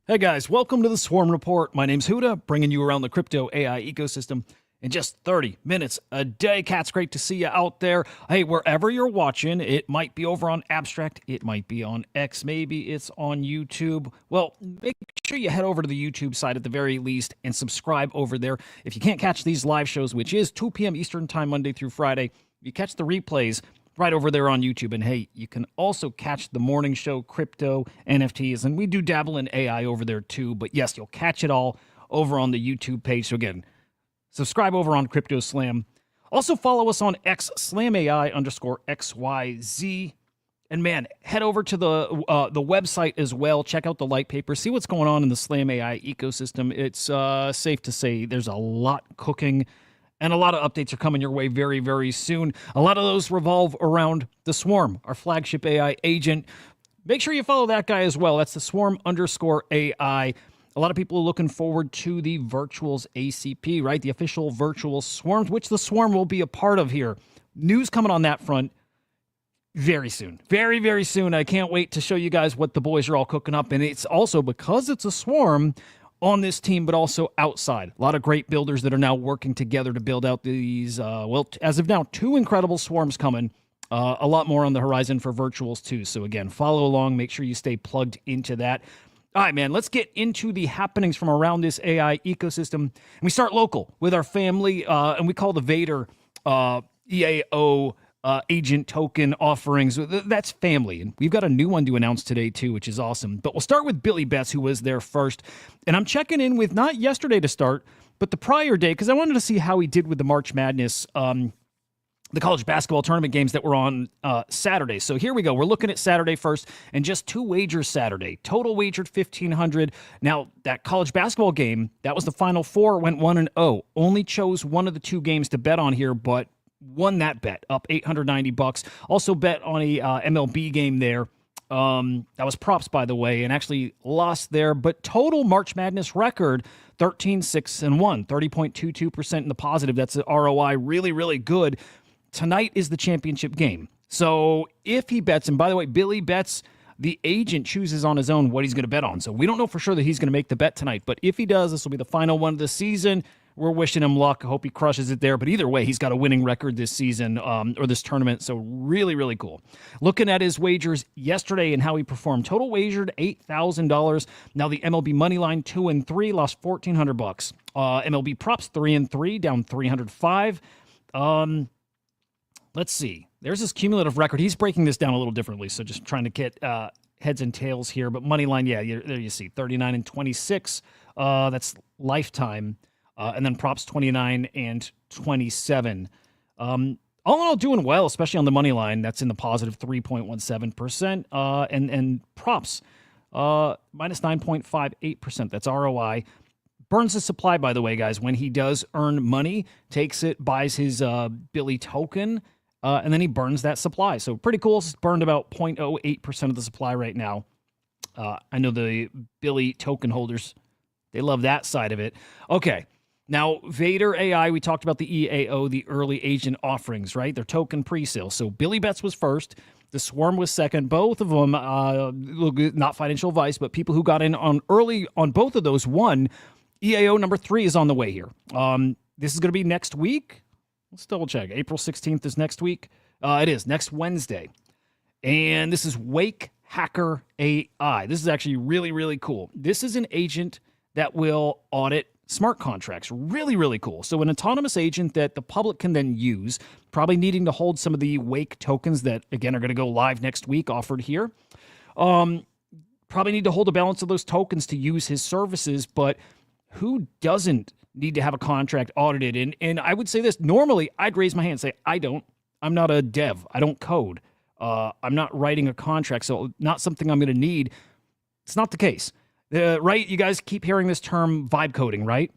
Hey guys, welcome to the Swarm Report. My name's Hudah, bringing you around the crypto AI ecosystem in just 30 minutes a day. Cat's great to see you out there. Hey, wherever you're watching, it might be over on Abstract, it might be on X, maybe it's on YouTube. Well, make sure you head over to the YouTube side at the very least and subscribe over there. If you can't catch these live shows, which is 2 p.m. Eastern Time, Monday through Friday, you catch the replays right over there on YouTube. And hey, you can also catch the morning show, crypto, NFTs, and we do dabble in AI over there too. But yes, you'll catch it all over on the YouTube page. So again, subscribe over on Crypto Slam. Also follow us on X, SlamAI_XYZ. And man, head over to the website as well. Check out the light paper. See what's going on in the Slam AI ecosystem. It's safe to say there's a lot cooking. And a lot of updates are coming your way very, very soon. A lot of those revolve around the Swarm, our flagship AI agent. Make sure you follow that guy as well. That's the Swarm_AI. A lot of people are looking forward to the Virtuals ACP, right? The official virtual swarms, which the Swarm will be a part of here. News coming on that front very soon. Very, very soon. I can't wait to show you guys what the boys are all cooking up. And it's also because it's a Swarm on this team, but also outside. A lot of great builders that are now working together to build out these, as of now, 2 incredible swarms coming. A lot more on the horizon for Virtuals too. So again, follow along. Make sure you stay plugged into that. All right, man, let's get into the happenings from around this AI ecosystem. And we start local with our family, and we call the Vader EAO agent token offerings. That's family. And we've got a new one to announce today too, which is awesome. But we'll start with Billy Betts, who was there first. And I'm checking in with not yesterday to start, but the prior day, because I wanted to see how he did with the March Madness, the college basketball tournament games that were on Saturday. So here we go. We're looking at Saturday first, and just 2 wagers Saturday. Total wagered 1,500. Now, that college basketball game, that was the Final Four, went 1-0. Only chose one of the 2 games to bet on here, but won that bet, up $890. Also bet on a MLB game there. That was props, by the way, and actually lost there. But total March Madness record, 13-6-1, 30.22% in the positive. That's an ROI, really, really good. Tonight is the championship game. So if he bets, and by the way, Billy bets, the agent chooses on his own what he's going to bet on. So we don't know for sure that he's going to make the bet tonight. But if he does, this will be the final one of the season. We're wishing him luck. I hope he crushes it there. But either way, he's got a winning record this season or this tournament. So really, really cool. Looking at his wagers yesterday and how he performed. Total wagered $8,000. Now the MLB money line 2-3 lost $1,400. MLB props 3-3 down $305. Let's see. There's his cumulative record. He's breaking this down a little differently. So just trying to get heads and tails here. But money line, yeah, there you see 39-26. That's lifetime. And then props 29 and 27. All in all, doing well, especially on the money line. That's in the positive 3.17%. And props minus 9.58%. That's ROI. Burns his supply, by the way, guys. When he does earn money, takes it, buys his Billy token, and then he burns that supply. So pretty cool. It's burned about 0.08% of the supply right now. I know the Billy token holders, they love that side of it. Okay. Now, Vader AI, we talked about the EAO, the early agent offerings, right? Their token pre-sale. So Billy Betts was first. The Swarm was second. Both of them, not financial advice, but people who got in on early on both of those won. EAO number 3 is on the way here. This is going to be next week. Let's double check. April 16th is next week. It is next Wednesday. And this is Wake Hacker AI. This is actually really, really cool. This is an agent that will audit smart contracts. Really, really cool. So an autonomous agent that the public can then use, probably needing to hold some of the Wake tokens that, again, are going to go live next week, offered here. Probably need to hold a balance of those tokens to use his services, but who doesn't need to have a contract audited? And I would say this, normally I'd raise my hand and say, I'm not a dev. I don't code. I'm not writing a contract, so not something I'm going to need. It's not the case. Right? You guys keep hearing this term vibe coding, right?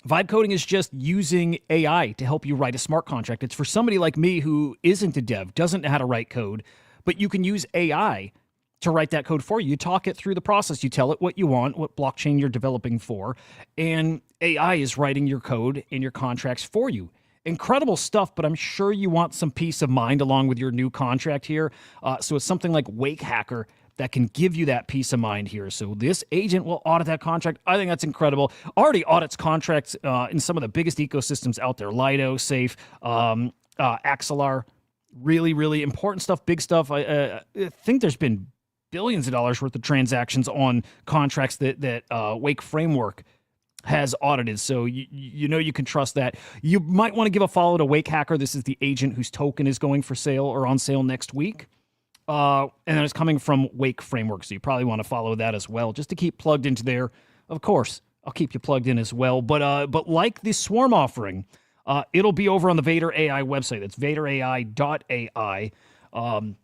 Vibe coding is just using AI to help you write a smart contract. It's for somebody like me who isn't a dev, doesn't know how to write code, but you can use AI to write that code for you. You talk it through the process. You tell it what you want, what blockchain you're developing for, and AI is writing your code and your contracts for you. Incredible stuff, but I'm sure you want some peace of mind along with your new contract here. So it's something like Wake Hacker that can give you that peace of mind here. So this agent will audit that contract. I think that's incredible. Already audits contracts in some of the biggest ecosystems out there. Lido, Safe, Axelar. Really, really important stuff, big stuff. I think there's been billions of dollars worth of transactions on contracts that Wake Framework has audited. So you know you can trust that. You might want to give a follow to Wake Hacker. This is the agent whose token is going for sale or on sale next week. And then it's coming from Wake Framework. So you probably want to follow that as well, just to keep plugged into there. Of course, I'll keep you plugged in as well. But like the Swarm offering, it'll be over on the Vader AI website. That's vaderai.ai. And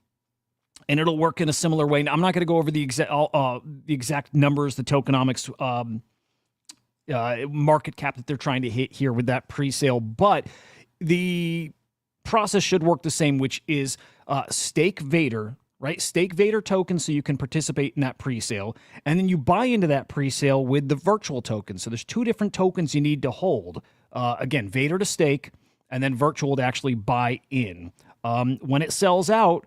it'll work in a similar way. Now, I'm not going to go over the exact numbers, the tokenomics, market cap that they're trying to hit here with that pre-sale, but the process should work the same, which is stake Vader, right? Stake Vader tokens so you can participate in that pre-sale, and then you buy into that pre-sale with the virtual token. So there's two different tokens you need to hold. Again, Vader to stake, and then virtual to actually buy in. When it sells out,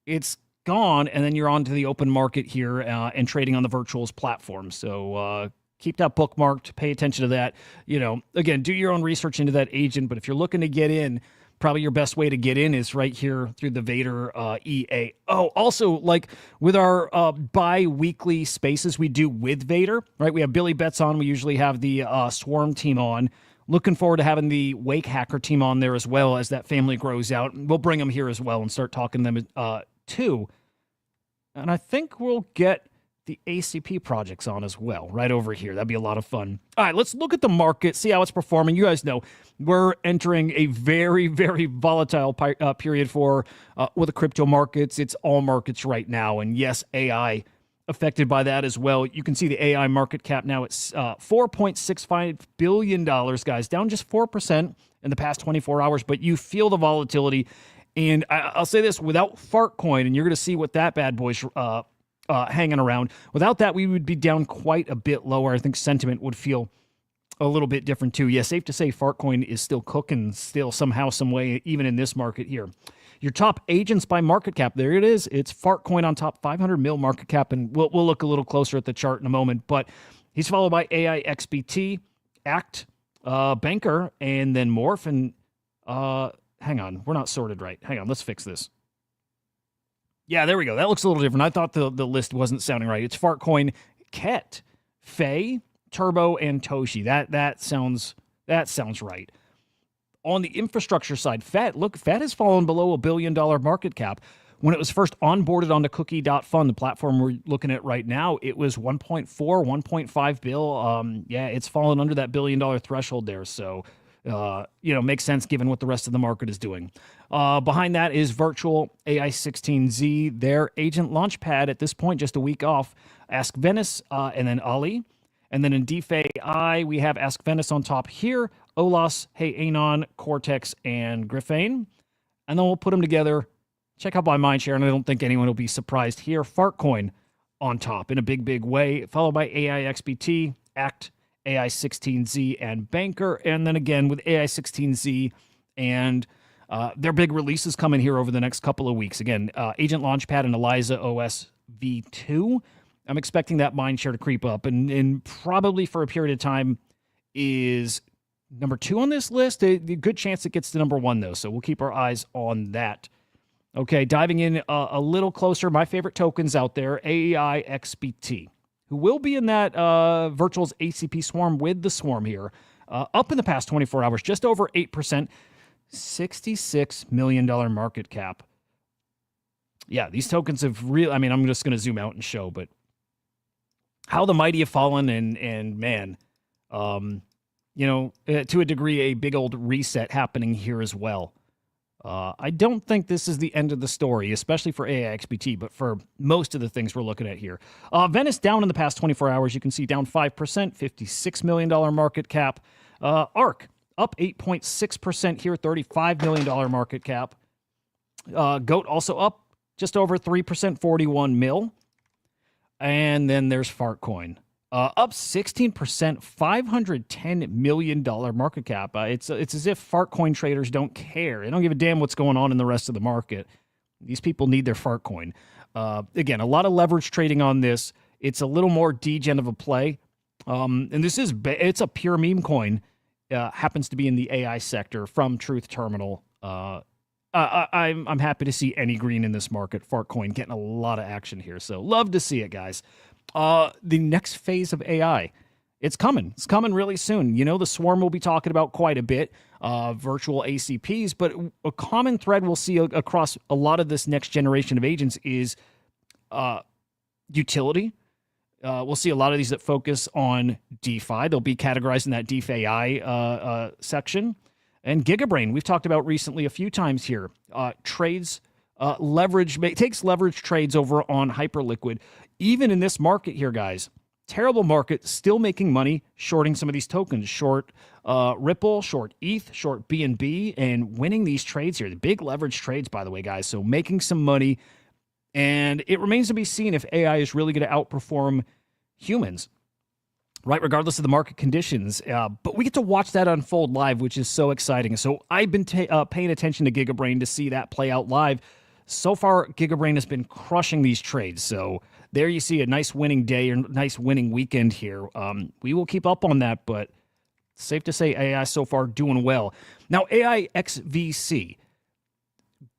it's gone, and then you're on to the open market here and trading on the virtuals platform. So keep that bookmarked. Pay attention to that. You know, again, do your own research into that agent. But if you're looking to get in, probably your best way to get in is right here through the Vader EA. Oh, also, like with our bi-weekly spaces we do with Vader, right? We have Billy Betts on. We usually have the Swarm team on. Looking forward to having the Wake Hacker team on there as well as that family grows out. We'll bring them here as well and start talking to them too. And I think we'll get the ACP projects on as well, right over here. That'd be a lot of fun. All right, let's look at the market, see how it's performing. You guys know we're entering a very, very volatile period for with the crypto markets. It's all markets right now. And yes, AI affected by that as well. You can see the AI market cap now at $4.65 billion, guys, down just 4% in the past 24 hours. But you feel the volatility. And I'll say this, without Fartcoin, and you're going to see what that bad boy's hanging around. Without that, we would be down quite a bit lower. I think sentiment would feel a little bit different too. Yeah, safe to say Fartcoin is still cooking, still somehow, some way, even in this market here. Your top agents by market cap, there it is. It's Fartcoin on top, 500 mil market cap, and we'll look a little closer at the chart in a moment. But he's followed by AIXBT, Act, Banker, and then Morph. And hang on, we're not sorted right. Hang on, let's fix this. Yeah, there we go. That looks a little different. I thought the list wasn't sounding right. It's Fartcoin, Ket, Faye, Turbo, and Toshi. That sounds right. On the infrastructure side, FAT has fallen below $1 billion market cap. When it was first onboarded onto Cookie.fund, the platform we're looking at right now, it was 1.5 bill. Yeah, it's fallen under that $1 billion threshold there. So, makes sense given what the rest of the market is doing. Behind that is Virtual AI16Z, their agent launchpad at this point, just a week off. Ask Venice, and then Ali. And then in DeFi, we have Ask Venice on top here, Olas, Hey Anon, Cortex, and Griffane. And then we'll put them together. Check out my mindshare, and I don't think anyone will be surprised here. Fartcoin on top in a big, big way, followed by AIXBT, Act, AI16Z, and Banker. And then again with AI16Z and their big releases coming here over the next couple of weeks. Again, Agent Launchpad and Eliza OS V2. I'm expecting that mindshare to creep up, and probably for a period of time is number 2 on this list. A good chance it gets to number 1, though, so we'll keep our eyes on that. Okay, diving in a little closer, my favorite tokens out there, AIXBT, who will be in that Virtual's ACP Swarm with the Swarm here, up in the past 24 hours, just over 8%, $66 million market cap. Yeah, these tokens have really, I mean, I'm just going to zoom out and show, but how the mighty have fallen, and man, to a degree, a big old reset happening here as well. I don't think this is the end of the story, especially for AIXBT, but for most of the things we're looking at here. Venice down in the past 24 hours. You can see down 5%, $56 million market cap. ARC up 8.6% here, $35 million market cap. GOAT also up just over 3%, 41 mil. And then there's Fartcoin. Up 16%, $510 million market cap. It's as if Fartcoin traders don't care. They don't give a damn what's going on in the rest of the market. These people need their Fartcoin. Again, a lot of leverage trading on this. It's a little more degen of a play. And this is, it's a pure meme coin. Happens to be in the AI sector from Truth Terminal. I'm happy to see any green in this market. Fartcoin getting a lot of action here. So love to see it, guys. The next phase of AI. It's coming. It's coming really soon. You know, the swarm we'll be talking about quite a bit, virtual ACPs, but a common thread we'll see across a lot of this next generation of agents is utility. We'll see a lot of these that focus on DeFi. They'll be categorized in that DeFi section. And Gigabrain, we've talked about recently a few times here. Trades, leverage, takes leverage trades over on Hyperliquid. Even in this market here, guys, terrible market, still making money shorting some of these tokens. Short Ripple, short ETH, short BNB, and winning these trades here. The big leverage trades, by the way, guys. So making some money. And it remains to be seen if AI is really going to outperform humans, right, regardless of the market conditions. But we get to watch that unfold live, which is so exciting. So I've been paying attention to Gigabrain to see that play out live. So far, Gigabrain has been crushing these trades. So there you see a nice winning day or nice winning weekend here. We will keep up on that, but safe to say AI so far doing well. Now, AI XVC.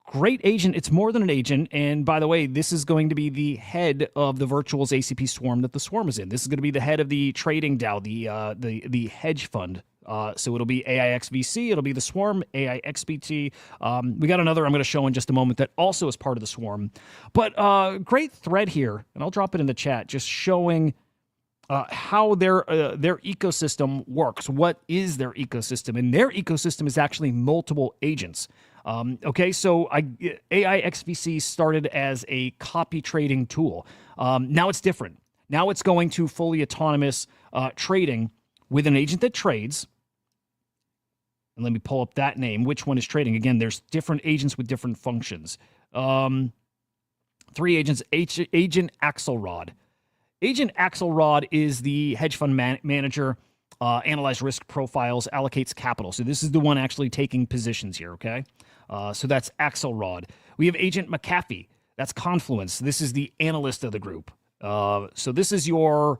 Great agent. It's more than an agent. And by the way, this is going to be the head of the Virtuals ACP swarm that the swarm is in. This is going to be the head of the trading DAO, the hedge fund. So it'll be AIXVC. It'll be the swarm, AIXBT. We got another I'm going to show in just a moment that also is part of the swarm. But great thread here, and I'll drop it in the chat, just showing how their ecosystem works. What is their ecosystem? And their ecosystem is actually multiple agents. Okay, so AIXVC started as a copy trading tool. Now it's different. Now it's going to fully autonomous trading with an agent that trades. And let me pull up that name. Which one is trading? Again, there's different agents with different functions. 3 agents. Agent Axelrod. Agent Axelrod is the hedge fund manager, analyze risk profiles, allocates capital. So this is the one actually taking positions here, okay? So that's Axelrod. We have Agent McAfee. That's Confluence. This is the analyst of the group. So this is your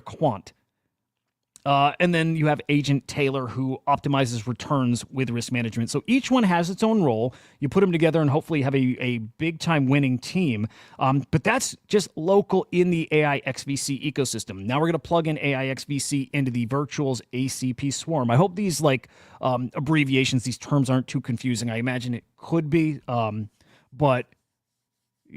quant. And then you have Agent Taylor, who optimizes returns with risk management. So each one has its own role. You put them together and hopefully have a big-time winning team. But that's just local in the AIXVC ecosystem. Now we're going to plug in AIXVC into the Virtuals ACP swarm. I hope these abbreviations, these terms aren't too confusing. I imagine it could be, but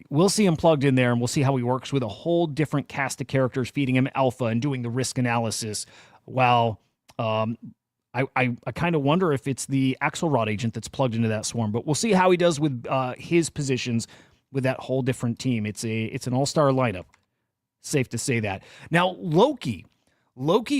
we'll see him plugged in there, and we'll see how he works with a whole different cast of characters, feeding him alpha and doing the risk analysis. While I kind of wonder if it's the Axelrod agent that's plugged into that swarm, but we'll see how he does with his positions with that whole different team. It's an all-star lineup. Safe to say that. Now, Loki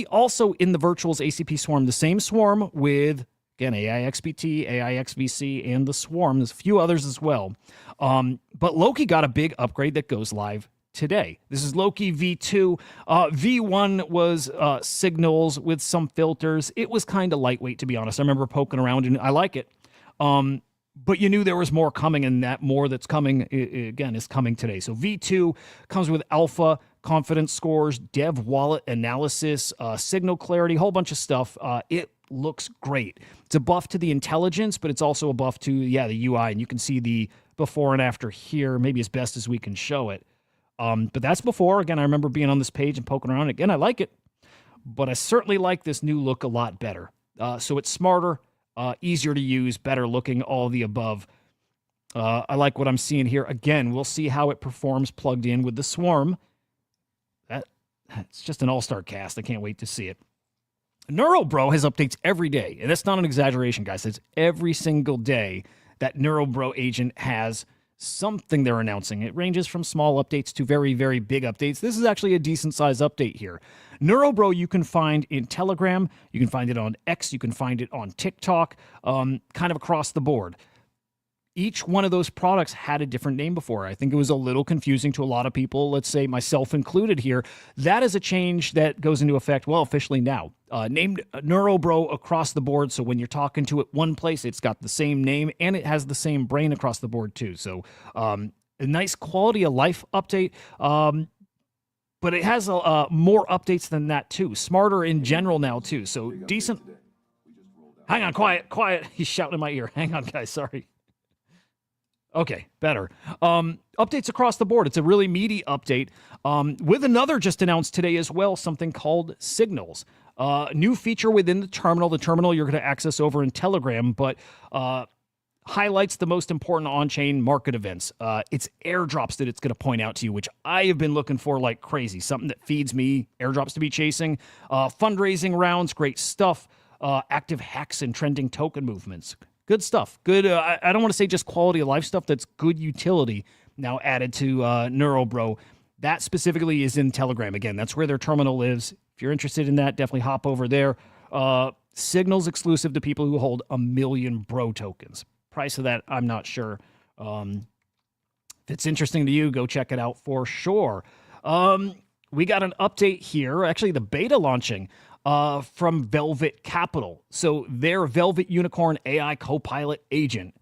also in the Virtuals ACP swarm, the same swarm with, again, AIXBT, AIXVC, and the swarm. There's a few others as well. But Loki got a big upgrade that goes live today. This is Loki V2. V1 was signals with some filters. It was kind of lightweight, to be honest. I remember poking around, and I like it. But you knew there was more coming, and that more that's coming, again, is coming today. So V2 comes with alpha, confidence scores, dev wallet analysis, signal clarity, whole bunch of stuff. It looks great. It's a buff to the intelligence, but it's also a buff to, the UI, and you can see the before and after here, maybe as best as we can show it. But that's before. Again, I remember being on this page and poking around. Again, I like it, but I certainly like this new look a lot better. So it's smarter, easier to use, better looking, all the above. I like what I'm seeing here. Again, we'll see how it performs plugged in with the swarm. It's just an all-star cast. I can't wait to see it. NeuroBro has updates every day, and that's not an exaggeration, guys. It's every single day that NeuroBro agent has something they're announcing. It ranges from small updates to very, very big updates. This is actually a decent-sized update here. NeuroBro you can find in Telegram. You can find it on X. You can find it on TikTok, kind of across the board. Each one of those products had a different name before. I think it was a little confusing to a lot of people, let's say myself included here. That is a change that goes into effect, well, officially now. Named NeuroBro across the board, so when you're talking to it one place, it's got the same name, and it has the same brain across the board, too. So a nice quality of life update. But it has more updates than that too. Smarter in general now too. So decent. Hang on, quiet. He's shouting in my ear. Hang on, guys. Sorry. Okay, better. Updates across the board. It's a really meaty update. With another just announced today as well, something called Signals. New feature within the terminal. The terminal you're going to access over in Telegram, but highlights the most important on-chain market events. It's airdrops that it's going to point out to you, which I have been looking for like crazy. Something that feeds me airdrops to be chasing. Fundraising rounds, great stuff. Active hacks and trending token movements. Good stuff. Good. I don't want to say just quality of life stuff. That's good utility now added to NeuroBro. That specifically is in Telegram. Again, that's where their terminal lives. If you're interested in that, definitely hop over there. Signals exclusive to people who hold 1 million Bro tokens. Price of that, I'm not sure. If it's interesting to you, go check it out for sure. We got an update here. Actually, the beta launching from Velvet Capital. So their Velvet Unicorn AI Copilot agent.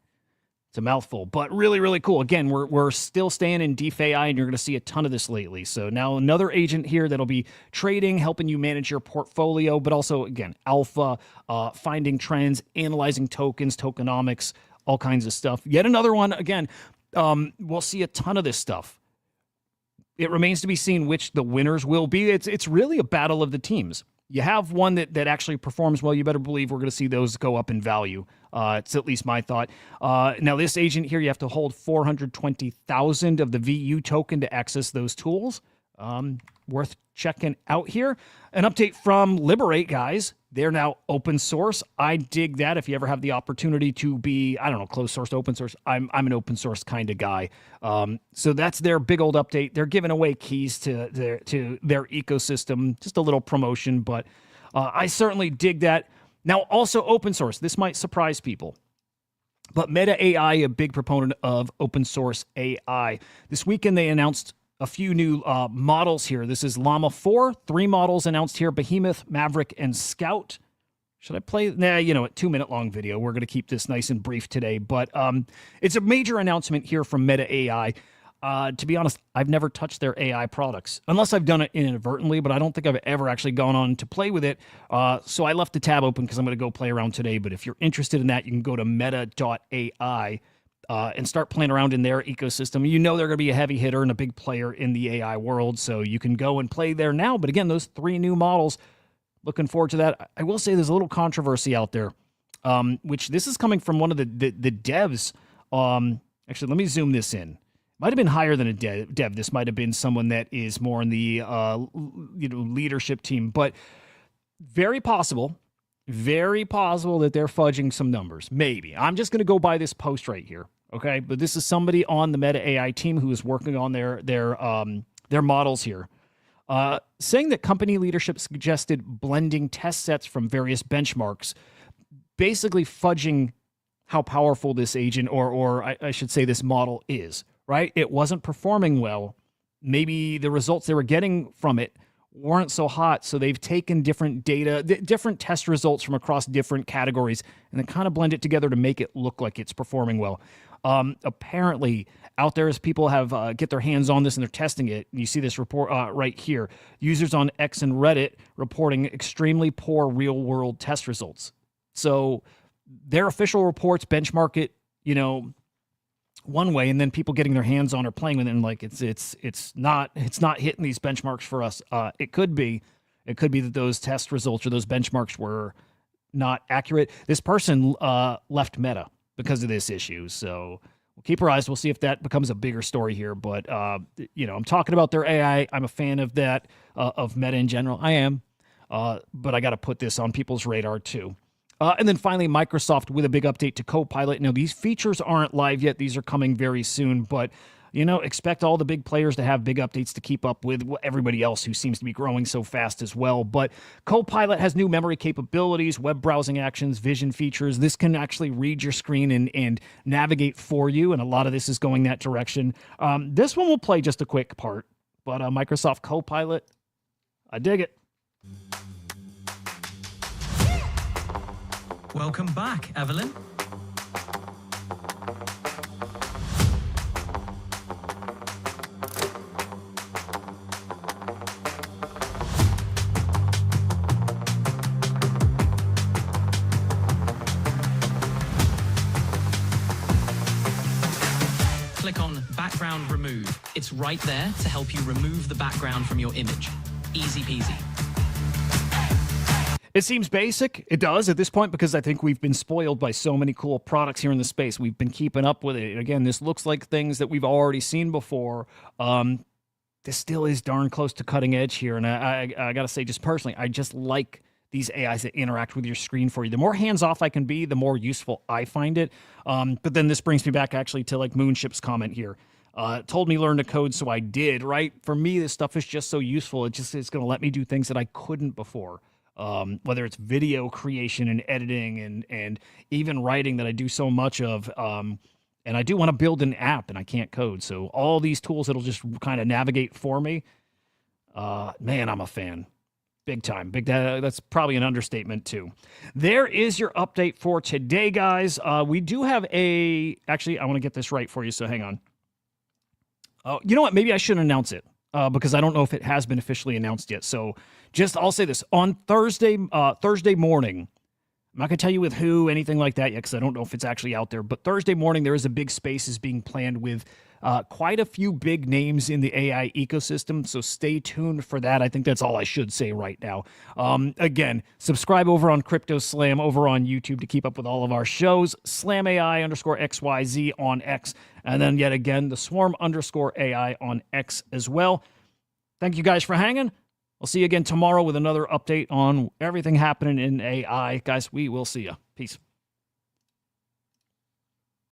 It's a mouthful, but really, really cool. Again, we're still staying in DeFi, and you're going to see a ton of this lately. So now another agent here that'll be trading, helping you manage your portfolio, but also, again, alpha, finding trends, analyzing tokens, tokenomics, all kinds of stuff. Yet another one, again, we'll see a ton of this stuff. It remains to be seen which the winners will be. It's really a battle of the teams. You have one that actually performs well, you better believe we're going to see those go up in value. It's at least my thought. Now, this agent here, you have to hold 420,000 of the VU token to access those tools. Worth checking out here. An update from Liberate, guys. They're now open source. I dig that. If you ever have the opportunity to be, I don't know, closed source to open source, I'm an open source kind of guy. So that's their big old update. They're giving away keys to their ecosystem. Just a little promotion, but I certainly dig that. Now, also open source. This might surprise people. But Meta AI, a big proponent of open source AI. This weekend, they announced a few new models here. This is Llama 4. 3 models announced here: Behemoth, Maverick, and Scout. Should I play? Nah, you know what? 2-minute long video. We're going to keep this nice and brief today. But it's a major announcement here from Meta AI. To be honest, I've never touched their AI products, unless I've done it inadvertently, but I don't think I've ever actually gone on to play with it. So I left the tab open because I'm going to go play around today. But if you're interested in that, you can go to meta.ai. And start playing around in their ecosystem. You know they're going to be a heavy hitter and a big player in the AI world, so you can go and play there now. But again, those 3 new models, looking forward to that. I will say there's a little controversy out there, which this is coming from one of the devs. Actually, let me zoom this in. Might have been higher than a dev. This might have been someone that is more in the leadership team, but very possible that they're fudging some numbers. Maybe. I'm just going to go by this post right here. Okay. But this is somebody on the Meta AI team who is working on their models here. Saying that company leadership suggested blending test sets from various benchmarks, basically fudging how powerful this agent or I should say this model is, right? It wasn't performing well. Maybe the results they were getting from it weren't so hot, so they've taken different data, different test results from across different categories, and then kind of blend it together to make it look like it's performing well. Apparently, out there as people have get their hands on this and they're testing it, you see this report right here. Users on X and Reddit reporting extremely poor real-world test results. So their official reports benchmark it, one way, and then people getting their hands on or playing with it, and like it's not hitting these benchmarks for us. It could be that those test results or those benchmarks were not accurate. This person left Meta because of this issue, so we'll keep our eyes. We'll see if that becomes a bigger story here. But I'm talking about their AI. I'm a fan of that of Meta in general. I am, but I got to put this on people's radar too. And then finally, Microsoft with a big update to Copilot. Now, these features aren't live yet. These are coming very soon. But, expect all the big players to have big updates to keep up with everybody else who seems to be growing so fast as well. But Copilot has new memory capabilities, web browsing actions, vision features. This can actually read your screen and navigate for you. And a lot of this is going that direction. This one will play just a quick part. But Microsoft Copilot, I dig it. Welcome back, Evelyn. background remove. It's right there to help you remove the background from your image. Easy peasy. It seems basic. It does at this point because I think we've been spoiled by so many cool products here in the space. We've been keeping up with it. Again, this looks like things that we've already seen before. This still is darn close to cutting edge here. And I got to say, just personally, I just like these AIs that interact with your screen for you. The more hands-off I can be, the more useful I find it. But then this brings me back actually to like Moonship's comment here. Told me learn to code, so I did, right? For me, this stuff is just so useful. It's going to let me do things that I couldn't before. Whether it's video creation and editing and even writing that I do so much of. And I do want to build an app and I can't code. So all these tools that'll just kind of navigate for me. Man, I'm a fan. Big time. That's probably an understatement too. There is your update for today, guys. We do have actually, I want to get this right for you. So hang on. You know what? Maybe I shouldn't announce it. Because I don't know if it has been officially announced yet. So I'll say this. On Thursday morning, I'm not going to tell you with who, anything like that yet, because I don't know if it's actually out there. But Thursday morning, there is a big Spaces being planned with quite a few big names in the AI ecosystem. So stay tuned for that. I think that's all I should say right now. Again, subscribe over on Crypto Slam over on YouTube to keep up with all of our shows. SlamAI_XYZ on X. And then yet again, the Swarm_AI on X as well. Thank you guys for hanging. I'll see you again tomorrow with another update on everything happening in AI. Guys, we will see you. Peace.